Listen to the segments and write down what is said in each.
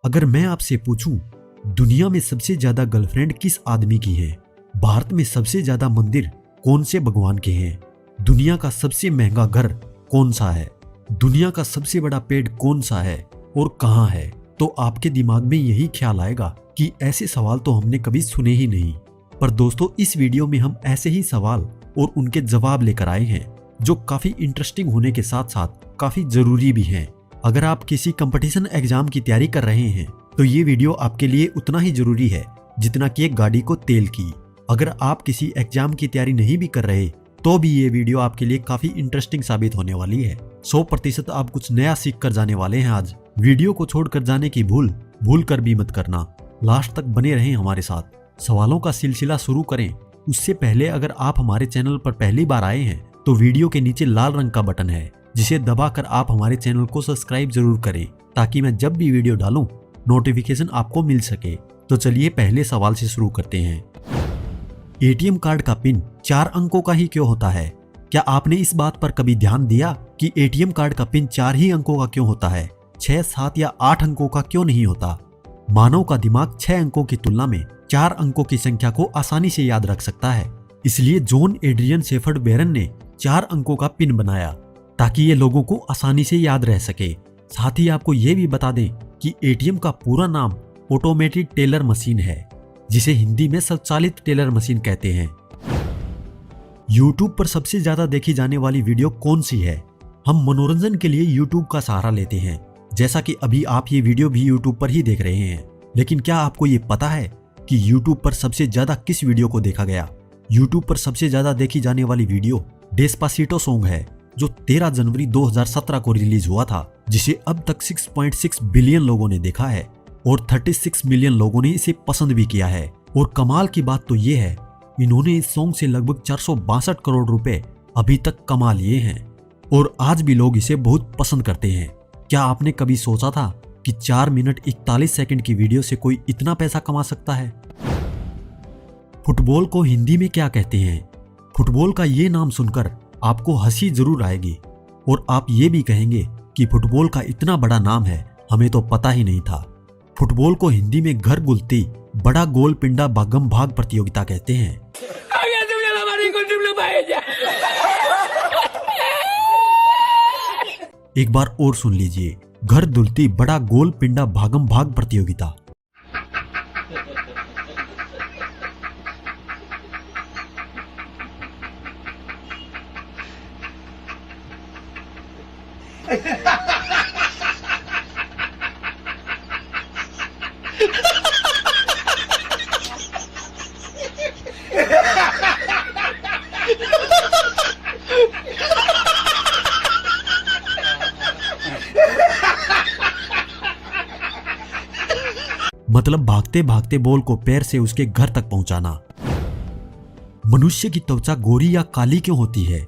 अगर मैं आपसे पूछूं दुनिया में सबसे ज्यादा गर्लफ्रेंड किस आदमी की है, भारत में सबसे ज्यादा मंदिर कौन से भगवान के हैं, दुनिया का सबसे महंगा घर कौन सा है, दुनिया का सबसे बड़ा पेड़ कौन सा है और कहाँ है, तो आपके दिमाग में यही ख्याल आएगा कि ऐसे सवाल तो हमने कभी सुने ही नहीं। पर दोस्तों, इस वीडियो में हम ऐसे ही सवाल और उनके जवाब लेकर आए हैं जो काफी इंटरेस्टिंग होने के साथ साथ काफी जरूरी भी हैं। अगर आप किसी कंपटीशन एग्जाम की तैयारी कर रहे हैं तो ये वीडियो आपके लिए उतना ही जरूरी है जितना कि एक गाड़ी को तेल की। अगर आप किसी एग्जाम की तैयारी नहीं भी कर रहे तो भी ये वीडियो आपके लिए काफी इंटरेस्टिंग साबित होने वाली है। 100% आप कुछ नया सीख कर जाने वाले हैं आज। वीडियो को छोड़कर जाने की भूल कर भी मत करना। लास्ट तक बने रहें हमारे साथ। सवालों का सिलसिला शुरू करें उससे पहले अगर आप हमारे चैनल पर पहली बार आए हैं तो वीडियो के नीचे लाल रंग का बटन है जिसे दबाकर आप हमारे चैनल को सब्सक्राइब जरूर करें ताकि मैं जब भी वीडियो डालूं नोटिफिकेशन आपको मिल सके। तो चलिए पहले सवाल से शुरू करते हैं। एटीएम कार्ड का पिन 4 अंकों का ही क्यों होता है? क्या आपने इस बात पर कभी ध्यान दिया कि एटीएम कार्ड का पिन 4 ही अंकों का क्यों होता है, 6, 7 या 8 अंकों का क्यों नहीं होता? मानव का दिमाग 6 अंकों की तुलना में 4 अंकों की संख्या को आसानी से याद रख सकता है। इसलिए जॉन एड्रियन शेफर्ड बैरन ने 4 अंकों का पिन बनाया ताकि ये लोगों को आसानी से याद रह सके। साथ ही आपको ये भी बता दें कि एटीएम का पूरा नाम ऑटोमेटेड टेलर मशीन है जिसे हिंदी में स्वचालित टेलर मशीन कहते हैं। यूट्यूब पर सबसे ज्यादा देखी जाने वाली वीडियो कौन सी है? हम मनोरंजन के लिए यूट्यूब का सहारा लेते हैं, जैसा कि अभी आप ये वीडियो भी यूट्यूब पर ही देख रहे हैं। लेकिन क्या आपको ये पता है कि यूट्यूब पर सबसे ज्यादा किस वीडियो को देखा गया? यूट्यूब पर सबसे ज्यादा देखी जाने वाली वीडियो डेस्पासिटो सॉन्ग है जो 13 जनवरी 2017 को रिलीज हुआ था, जिसे अब तक 6.6 बिलियन लोगों ने देखा है और 36 मिलियन लोगों ने इसे पसंद भी किया है। और कमाल की बात तो ये है, इन्होंने इस सॉन्ग से लगभग 462 करोड़ रुपए अभी तक कमा लिए हैं और आज भी लोग इसे बहुत पसंद करते हैं। क्या आपने कभी सोचा था कि 4 मिनट 41 सेकंड की वीडियो से कोई इतना पैसा कमा सकता है? फुटबॉल को हिंदी में क्या कहते हैं? फुटबॉल का ये नाम सुनकर आपको हंसी जरूर आएगी और आप ये भी कहेंगे कि फुटबॉल का इतना बड़ा नाम है, हमें तो पता ही नहीं था। फुटबॉल को हिंदी में घर गुलती बड़ा गोल पिंडा भागम भाग प्रतियोगिता कहते हैं। एक बार और सुन लीजिए, घर दुलती बड़ा गोल पिंडा भागम भाग प्रतियोगिता। मतलब भागते भागते बॉल को पैर से उसके घर तक पहुंचाना। मनुष्य की त्वचा गोरी या काली क्यों होती है?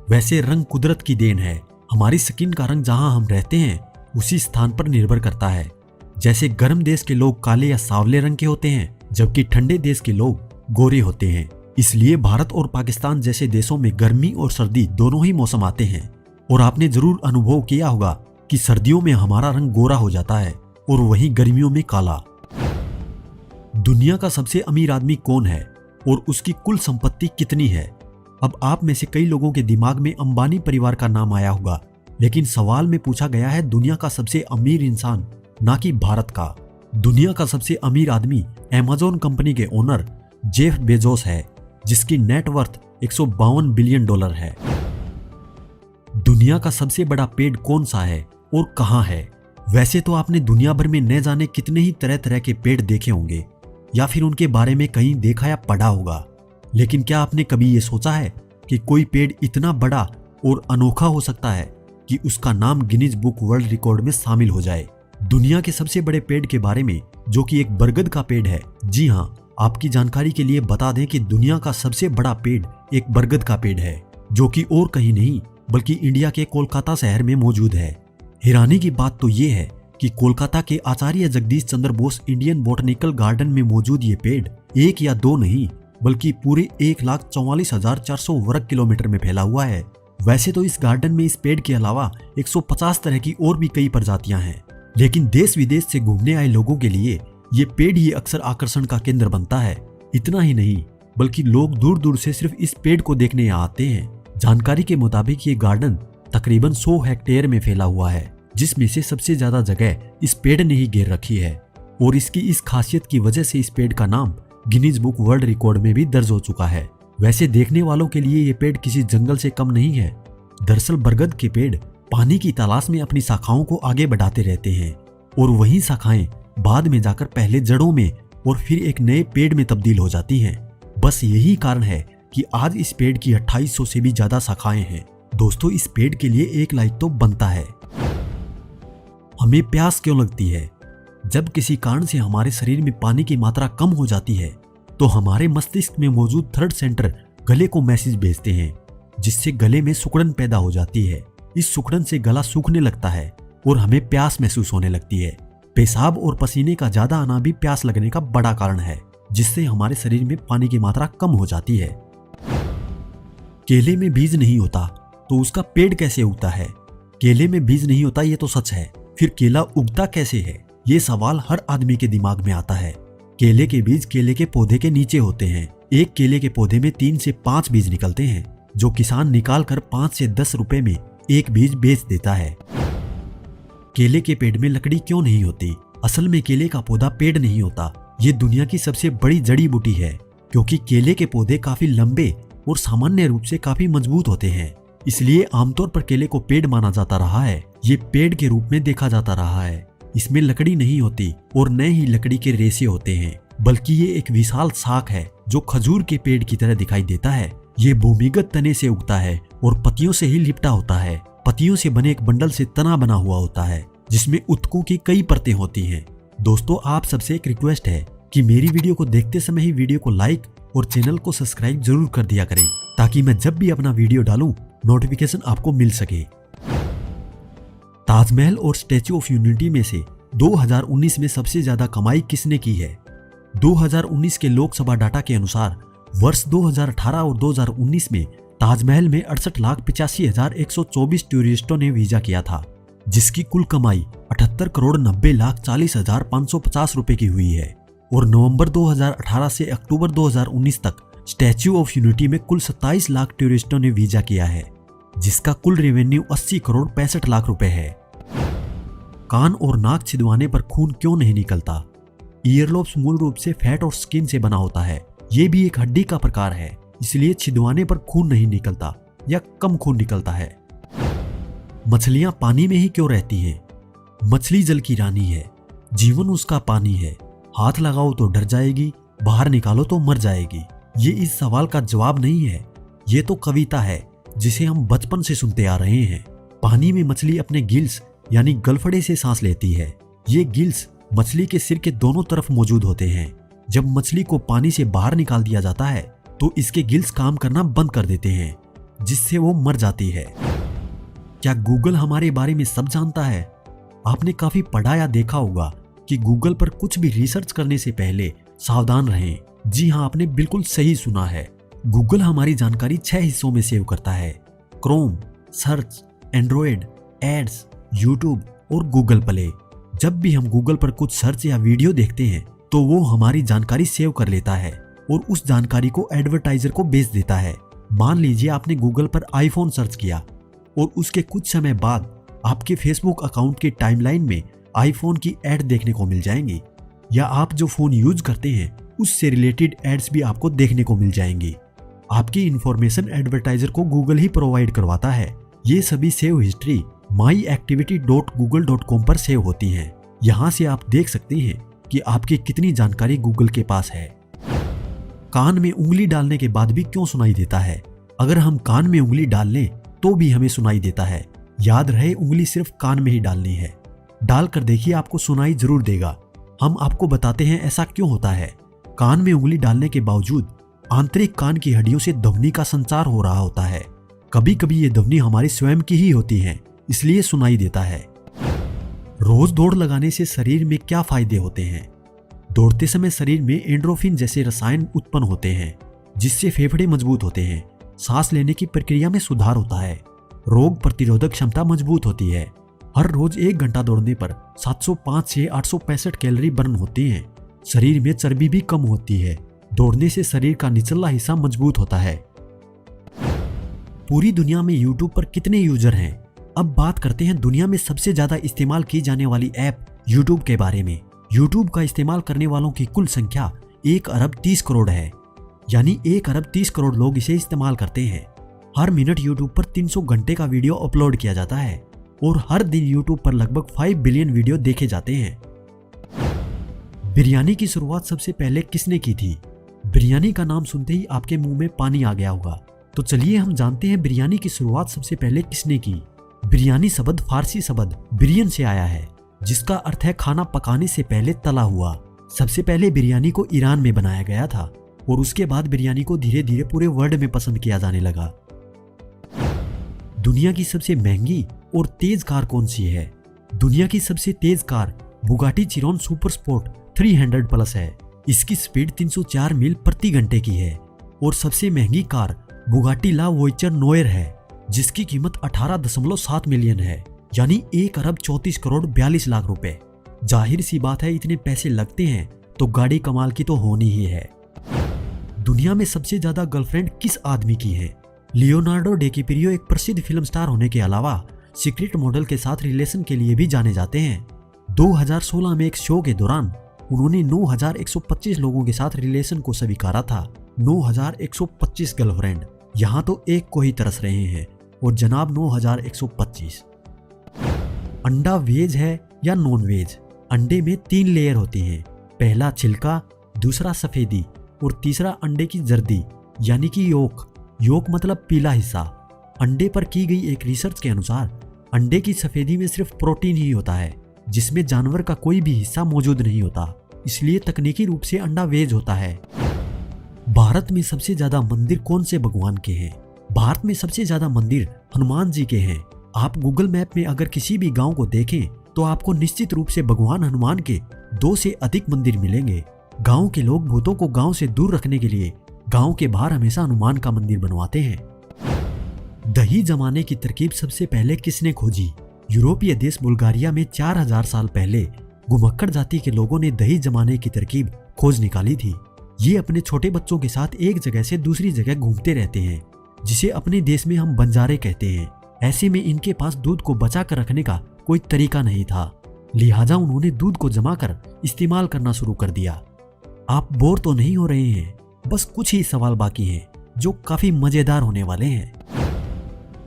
वैसे रंग कुदरत की देन है। हमारी स्किन का रंग जहां हम रहते हैं उसी स्थान पर निर्भर करता है। जैसे गर्म देश के लोग काले या सांवले रंग के होते हैं जबकि ठंडे देश के लोग गोरे होते हैं। इसलिए भारत और पाकिस्तान जैसे देशों में गर्मी और सर्दी दोनों ही मौसम आते हैं। और आपने जरूर अनुभव किया होगा कि सर्दियों में हमारा रंग गोरा हो जाता है और वहीं गर्मियों में काला। दुनिया का सबसे अमीर आदमी कौन है और उसकी कुल संपत्ति कितनी है? अब आप में से कई लोगों के दिमाग में अंबानी परिवार का नाम आया होगा, लेकिन सवाल में पूछा गया है दुनिया का सबसे अमीर इंसान, ना कि भारत का। दुनिया का सबसे अमीर आदमी अमेज़न कंपनी के ओनर जेफ बेजोस है जिसकी नेटवर्थ 152 बिलियन डॉलर है। दुनिया का सबसे बड़ा पेड़ कौन सा है और कहां है? वैसे तो आपने दुनिया भर में न जाने कितने ही तरह तरह के पेड़ देखे होंगे या फिर उनके बारे में कहीं देखा या पढ़ा होगा, लेकिन क्या आपने कभी ये सोचा है कि कोई पेड़ इतना बड़ा और अनोखा हो सकता है कि उसका नाम गिनीज बुक वर्ल्ड रिकॉर्ड में शामिल हो जाए? दुनिया के सबसे बड़े पेड़ के बारे में, जो कि एक बरगद का पेड़ है। जी हाँ, आपकी जानकारी के लिए बता दें कि दुनिया का सबसे बड़ा पेड़ एक बरगद का पेड़ है जो कि और कहीं नहीं बल्कि इंडिया के कोलकाता शहर में मौजूद है। हैरानी की बात तो ये है कि कोलकाता के आचार्य Jagdish Chandra Bose Indian botanical garden में मौजूद ये पेड़ 1 या 2 नहीं बल्कि पूरे 1,44,400 वर्ग किलोमीटर में फैला हुआ है। वैसे तो इस गार्डन में इस पेड़ के अलावा 150 तरह की और भी कई प्रजातियां हैं, लेकिन देश विदेश से घूमने आए लोगों के लिए ये पेड़ ही अक्सर आकर्षण का केंद्र बनता है। इतना ही नहीं, बल्कि लोग दूर दूर से सिर्फ इस पेड़ को देखने यहाँ आते हैं। जानकारी के मुताबिक ये गार्डन तकरीबन 100 हेक्टेयर में फैला हुआ है, जिसमें से सबसे ज्यादा जगह इस पेड़ ने ही घेर रखी है। और इसकी इस खासियत की वजह से इस पेड़ का नाम गिनीज बुक वर्ल्ड रिकॉर्ड में भी दर्ज हो चुका है। वैसे देखने वालों के लिए ये पेड़ किसी जंगल से कम नहीं है। दरअसल बरगद के पेड़ पानी की तलाश में अपनी शाखाओं को आगे बढ़ाते रहते हैं और वही शाखाएं बाद में जाकर पहले जड़ों में और फिर एक नए पेड़ में तब्दील हो जाती हैं। बस यही कारण है कि आज इस पेड़ की 2800 से भी ज्यादा शाखाएं हैं। दोस्तों, इस पेड़ के लिए एक लाइक तो बनता है। हमें प्यास क्यों लगती है? जब किसी कारण से हमारे शरीर में पानी की मात्रा कम हो जाती है तो हमारे मस्तिष्क में मौजूद थर्ड सेंटर गले को मैसेज भेजते हैं, जिससे गले में सुकड़न पैदा हो जाती है। इस सुकड़न से गला सूखने लगता है और हमें प्यास महसूस होने लगती है। पेशाब और पसीने का ज्यादा आना भी प्यास लगने का बड़ा कारण है, जिससे हमारे शरीर में पानी की मात्रा कम हो जाती है। केले में बीज नहीं होता तो उसका पेड़ कैसे उगता है? केले में बीज नहीं होता ये तो सच है, फिर केला उगता कैसे है? ये सवाल हर आदमी के दिमाग में आता है। केले के बीज केले के पौधे के नीचे होते हैं। एक केले के पौधे में 3 से 5 बीज निकलते हैं, जो किसान निकाल कर 5 से 10 रुपए में एक बीज बेच देता है। केले के पेड़ में लकड़ी क्यों नहीं होती? असल में केले का पौधा पेड़ नहीं होता, ये दुनिया की सबसे बड़ी जड़ी बूटी है, क्योंकि केले के पौधे काफी लंबे और सामान्य रूप से काफी मजबूत होते हैं। इसलिए आमतौर पर केले को पेड़ माना जाता रहा है। ये पेड़ के रूप में देखा जाता रहा है। इसमें लकड़ी नहीं होती और न ही लकड़ी के रेशे होते हैं, बल्कि ये एक विशाल शाख है जो खजूर के पेड़ की तरह दिखाई देता है। ये भूमिगत तने से उगता है और पत्तियों से ही लिपटा होता है। पत्तियों से बने एक बंडल से तना बना हुआ होता है, जिसमें ऊतकों की कई परतें होती हैं। दोस्तों, आप सबसे एक रिक्वेस्ट है कि मेरी वीडियो को देखते समय ही वीडियो को लाइक और चैनल को सब्सक्राइब जरूर कर दिया करें, ताकि मैं जब भी अपना वीडियो डालूं नोटिफिकेशन आपको मिल सके। ताजमहल और स्टैच्यू ऑफ यूनिटी में से 2019 में सबसे ज्यादा कमाई किसने की है? 2019 के लोकसभा डाटा के अनुसार वर्ष 2018 और 2019 में ताजमहल में 68,85,124 टूरिस्टों ने वीजा किया था, जिसकी कुल कमाई 78,90,40,550 रुपए की हुई है। और नवंबर 2018 से अक्टूबर 2019 तक स्टैच्यू ऑफ यूनिटी में कुल 27 लाख टूरिस्टों ने वीजा किया है, जिसका कुल रेवेन्यू 80,65,00,000 रुपए है। कान और नाक छिदवाने पर खून क्यों नहीं निकलता? ईयरलोब्स मूल रूप से फैट और स्किन से बना होता है। ये भी एक हड्डी का प्रकार है, इसलिए छिदवाने पर खून नहीं निकलता या कम खून निकलता है। मछलियां पानी में ही क्यों रहती हैं? मछली जल की रानी है, जीवन उसका पानी है। हाथ लगाओ तो डर जाएगी, बाहर निकालो तो मर जाएगी। ये इस सवाल का जवाब नहीं है, ये तो कविता है जिसे हम बचपन से सुनते आ रहे हैं। पानी में मछली अपने गिल्स यानी गलफड़े से सांस लेती है। ये गिल्स मछली के सिर के दोनों तरफ मौजूद होते हैं। जब मछली को पानी से बाहर निकाल दिया जाता है तो इसके गिल्स काम करना बंद कर देते हैं, जिससे वो मर जाती है। क्या गूगल हमारे बारे में सब जानता है? आपने काफी पढ़ा या देखा होगा कि गूगल पर कुछ भी रिसर्च करने से पहले सावधान रहें। जी हाँ, आपने बिल्कुल सही सुना है। गूगल हमारी जानकारी 6 हिस्सों में सेव करता है: Chrome, search, Android, ads, YouTube और गूगल प्ले। जब भी हम गूगल पर कुछ सर्च या वीडियो देखते हैं तो वो हमारी जानकारी सेव कर लेता है और उस जानकारी को एडवर्टाइजर को बेच देता है। मान लीजिए आपने गूगल पर आईफोन सर्च किया और उसके कुछ समय बाद आपके फेसबुक अकाउंट की टाइमलाइन में आईफोन की एड देखने को मिल जाएंगी, या आप जो फोन यूज करते हैं उससे रिलेटेड एड्स भी आपको देखने को मिल जाएंगी। आपकी इंफॉर्मेशन एडवर्टाइजर को गूगल ही प्रोवाइड करवाता है। ये सभी सेव हिस्ट्री myactivity.google.com पर सेव होती हैं। यहाँ से आप देख सकते हैं कि आपकी कितनी जानकारी गूगल के पास है। कान में उंगली डालने के बाद भी क्यों सुनाई देता है? अगर हम कान में उंगली डाल लें तो भी हमें सुनाई देता है। याद रहे, उंगली सिर्फ कान में ही डालनी है। डाल कर देखिए, आपको सुनाई जरूर देगा। हम आपको बताते हैं ऐसा क्यों होता है। कान में उंगली डालने के बावजूद आंतरिक कान की हड्डियों से ध्वनि का संचार हो रहा होता है। कभी कभी ये ध्वनि हमारी स्वयं की ही होती है, इसलिए सुनाई देता है। रोज दौड़ लगाने से शरीर में क्या फायदे होते हैं? दौड़ते समय शरीर में एंडोर्फिन जैसे रसायन उत्पन्न होते हैं, जिससे फेफड़े मजबूत होते हैं। सांस लेने की प्रक्रिया में सुधार होता है। रोग प्रतिरोधक क्षमता मजबूत होती है। हर रोज 1 घंटा दौड़ने पर 705 से 865 कैलोरी बर्न होती हैं। शरीर में चर्बी भी कम होती है। दौड़ने से शरीर का निचला हिस्सा मजबूत होता है। पूरी दुनिया में YouTube पर कितने यूजर हैं? अब बात करते हैं दुनिया में सबसे ज्यादा इस्तेमाल की जाने वाली ऐप YouTube के बारे में। YouTube का इस्तेमाल करने वालों की कुल संख्या 1 अरब 30 करोड़ है, यानी 1 अरब 30 करोड़ लोग इसे इस्तेमाल करते हैं। हर मिनट YouTube पर 300 घंटे का वीडियो अपलोड किया जाता है और हर दिन YouTube पर लगभग 5 बिलियन वीडियो देखे जाते हैं। बिरयानी की शुरुआत सबसे पहले किसने की थी? बिरयानी का नाम सुनते ही आपके मुंह में पानी आ गया होगा, तो चलिए हम जानते हैं बिरयानी की शुरुआत सबसे पहले किसने की। बिरयानी शब्द फारसी शब्द बिरियन से आया है, जिसका अर्थ है खाना पकाने से पहले तला हुआ। सबसे पहले बिरयानी को ईरान में बनाया गया था और उसके बाद बिरयानी को धीरे धीरे पूरे वर्ल्ड में पसंद किया जाने लगा। दुनिया की सबसे महंगी और तेज कार कौन सी है? दुनिया की सबसे तेज car Bugatti Chiron super sport 300 plus है। इसकी स्पीड 304 मील प्रति घंटे की है। और सबसे महंगी कार बुगाटी ला वॉयचर नोयर है, जिसकी कीमत 18.7 मिलियन है, यानी 1 अरब 34 करोड़ 42 लाख रुपए। जाहिर सी बात है, इतने पैसे लगते हैं तो गाड़ी कमाल की तो होनी ही है। दुनिया में सबसे ज्यादा गर्लफ्रेंड किस आदमी की है? लियोनार्डो डिकैप्रियो एक प्रसिद्ध फिल्म स्टार होने के अलावा सीक्रेट मॉडल के साथ रिलेशन के लिए भी जाने जाते हैं। 2016 में एक शो के दौरान उन्होंने 9125 लोगों के साथ रिलेशन को स्वीकारा था। 9125 गर्लफ्रेंड, यहाँ तो एक को ही तरस रहे हैं और जनाब 9125। अंडा वेज है या नॉन वेज? अंडे में 3 लेयर होती हैं। पहला छिलका, दूसरा सफेदी और तीसरा अंडे की जर्दी यानी कि योक। योक मतलब पीला हिस्सा। अंडे पर की गई एक रिसर्च के अनुसार अंडे की सफेदी में सिर्फ प्रोटीन ही होता है, जिसमें जानवर का कोई भी हिस्सा मौजूद नहीं होता, इसलिए तकनीकी रूप से अंडा वेज होता है। भारत में सबसे ज्यादा मंदिर कौन से भगवान के हैं? भारत में सबसे ज्यादा मंदिर हनुमान जी के हैं। आप गूगल मैप में अगर किसी भी गांव को देखें तो आपको निश्चित रूप से भगवान हनुमान के 2 से अधिक मंदिर मिलेंगे। गांव के लोग भूतों को गांव से दूर रखने के लिए गांव के बाहर हमेशा हनुमान का मंदिर बनवाते हैं। दही जमाने की तरकीब सबसे पहले किसने खोजी? यूरोपीय देश बुल्गारिया में 4000 साल पहले घुमक्कड़ जाति के लोगों ने दही जमाने की तरकीब खोज निकाली थी। ये अपने छोटे बच्चों के साथ एक जगह से दूसरी जगह घूमते रहते हैं, जिसे अपने देश में हम बंजारे कहते हैं। ऐसे में इनके पास दूध को बचा कर रखने का कोई तरीका नहीं था, लिहाजा उन्होंने दूध को जमा कर इस्तेमाल करना शुरू कर दिया। आप बोर तो नहीं हो रहे हैं? बस कुछ ही सवाल बाकी हैं जो काफी मजेदार होने वाले हैं।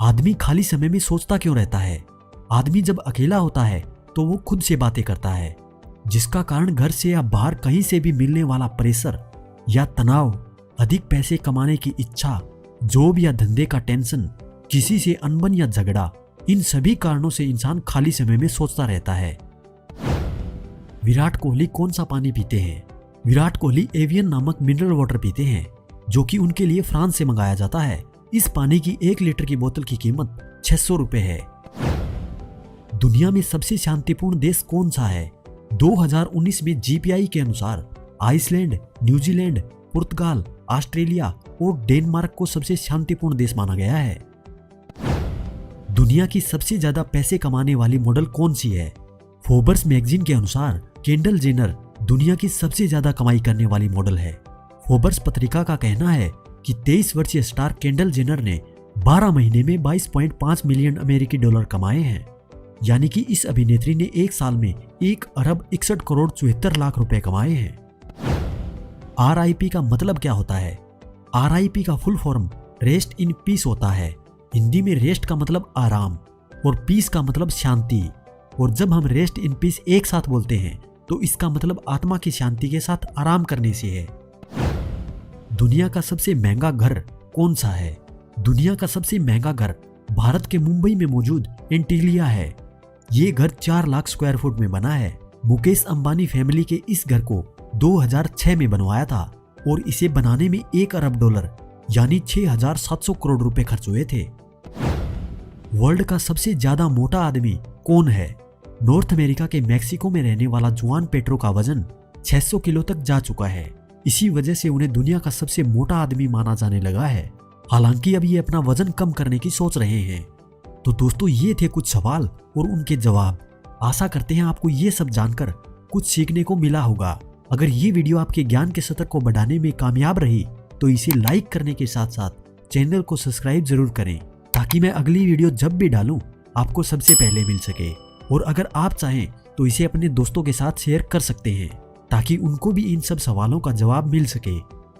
आदमी खाली समय में सोचता क्यों रहता है? आदमी जब अकेला होता है तो वो खुद से बातें करता है, जिसका कारण घर से या बाहर कहीं से भी मिलने वाला प्रेशर या तनाव, अधिक पैसे कमाने की इच्छा, जॉब या धंधे का टेंशन, किसी से अनबन या झगड़ा, इन सभी कारणों से इंसान खाली समय में सोचता रहता है। विराट कोहली कौन सा पानी पीते हैं? विराट कोहली एवियन नामक मिनरल वाटर पीते हैं, जो कि उनके लिए फ्रांस से मंगाया जाता है। इस पानी की 1 लीटर की बोतल की कीमत 600 रुपए है। दुनिया में सबसे शांतिपूर्ण देश कौन सा है? 2019 में जीपीआई के अनुसार आइसलैंड, न्यूजीलैंड, पुर्तगाल, ऑस्ट्रेलिया और डेनमार्क को सबसे शांतिपूर्ण देश माना गया है। दुनिया की सबसे ज्यादा पैसे कमाने वाली मॉडल कौन सी है? फोर्ब्स मैगजीन के अनुसार केंडल जेनर दुनिया की सबसे ज्यादा कमाई करने वाली मॉडल है। फोर्ब्स पत्रिका का कहना है कि 23 वर्षीय स्टार केंडल जेनर ने 12 महीने में 22.5 मिलियन अमेरिकी डॉलर कमाए हैं, यानी कि इस अभिनेत्री ने एक साल में 1 अरब 61 करोड़ 74 लाख रुपए कमाए हैं। RIP का मतलब क्या होता है? RIP का full form rest in peace होता है। हिंदी में रेस्ट का मतलब आराम और पीस का मतलब शांति, और जब हम रेस्ट इन पीस एक साथ बोलते हैं तो इसका मतलब आत्मा की शांति के साथ आराम करने से है। दुनिया का सबसे महंगा घर कौन सा है? दुनिया का सबसे महंगा घर भारत के मुंबई में मौजूद एंटीलिया है। ये घर 4 लाख स्क्वायर फुट में बना है। मुकेश अंबानी फैमिली के इस घर को 2006 में बनवाया था और इसे बनाने में 1 अरब डॉलर यानी 6700 करोड़ रुपए खर्च हुए थे। वर्ल्ड का सबसे ज्यादा मोटा आदमी कौन है? नॉर्थ अमेरिका के मैक्सिको में रहने वाला जुआन पेट्रो का वजन 600 किलो तक जा चुका है। इसी वजह से उन्हें दुनिया का सबसे मोटा आदमी माना जाने लगा है। हालांकि अब ये अपना वजन कम करने की सोच रहे हैं। तो दोस्तों ये थे कुछ सवाल और उनके जवाब। आशा करते हैं आपको ये सब जानकर कुछ सीखने को मिला होगा। अगर ये वीडियो आपके ज्ञान के स्तर को बढ़ाने में कामयाब रही तो इसे लाइक करने के साथ साथ चैनल को सब्सक्राइब जरूर करें, ताकि मैं अगली वीडियो जब भी डालूं आपको सबसे पहले मिल सके। और अगर आप चाहें तो इसे अपने दोस्तों के साथ शेयर कर सकते हैं, ताकि उनको भी इन सब सवालों का जवाब मिल सके।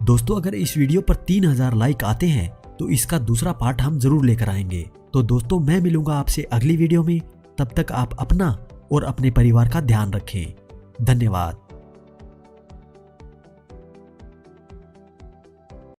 दोस्तों अगर इस वीडियो पर 3000 लाइक आते हैं तो इसका दूसरा पार्ट हम जरूर लेकर आएंगे। तो दोस्तों मैं मिलूंगा आपसे अगली वीडियो में। तब तक आप अपना और अपने परिवार का ध्यान रखें। धन्यवाद।